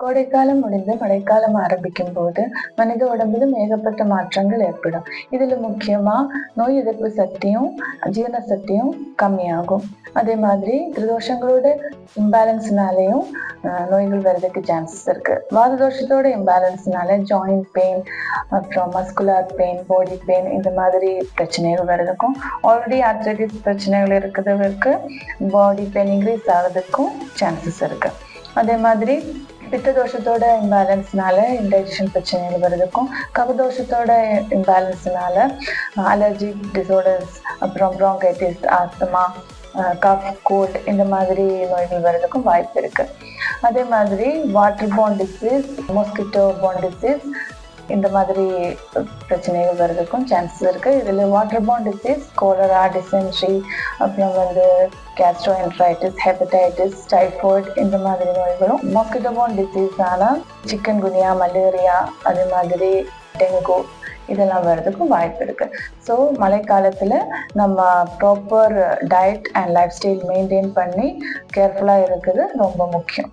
கோடைக்காலம் முடிந்து மழைக்காலம் ஆரம்பிக்கும் போது மனித உடம்பிலும் ஏகப்பட்ட மாற்றங்கள் ஏற்படும். இதுல முக்கியமா நோய் எதிர்ப்பு சக்தியும் ஜீரண சக்தியும் கம்மியாகும். அதே மாதிரி பிரதோஷங்களோட இம்பேலன்ஸ்னாலையும் நோய்கள் வர்றதுக்கு சான்சஸ் இருக்கு. வாத தோஷத்தோட இம்பேலன்ஸ்னால ஜாயிண்ட் பெயின், அப்புறம் மஸ்குலர் பெயின், பாடி பெயின் இந்த மாதிரி பிரச்சனைகள் வர்றதுக்கும், ஆல்ரெடி ஆர்த்ரைட்டிஸ் பிரச்சனைகள் இருக்கிறதுக்கு பாடி பெயின் இன்க்ரீஸ் ஆகிறதுக்கும் சான்சஸ் இருக்கு. அதே மாதிரி பித்த தோஷத்தோட இம்பேலன்ஸ்னால இன்டைஜஷன் பிரச்சனைகள் வர்றதுக்கும், கபதோஷத்தோட இம்பேலன்ஸ்னால அலர்ஜிக் டிசார்டர்ஸ், அப்புறம் ப்ராங்கைட்டிஸ், ஆஸ்துமா, கஃப், கோல்ட் இந்த மாதிரி நோய்கள் வர்றதுக்கும் வாய்ப்பு இருக்கு. அதே மாதிரி water borne disease, mosquito borne disease இந்த மாதிரி பிரச்சனைகள் வர்றதுக்கும் சான்சஸ் இருக்கு. இதுல water borne disease cholera, dysentery, அப்புறம் கேஸ்ட்ரோஎன்ட்ரைட்டிஸ், ஹெப்படைட்டிஸ், டைஃபாய்டு இந்த மாதிரி நோய்களும், மொஸ்கிட்டோ போர்ன் டிசீஸ்னால சிக்கன் குனியா, மலேரியா, அதே மாதிரி டெங்கு இதெல்லாம் வர்றதுக்கும் வாய்ப்பு இருக்கு. ஸோ மழைக்காலத்துல நம்ம proper diet and life style maintain பண்ணி கேர்ஃபுல்லா இருக்குது ரொம்ப முக்கியம்.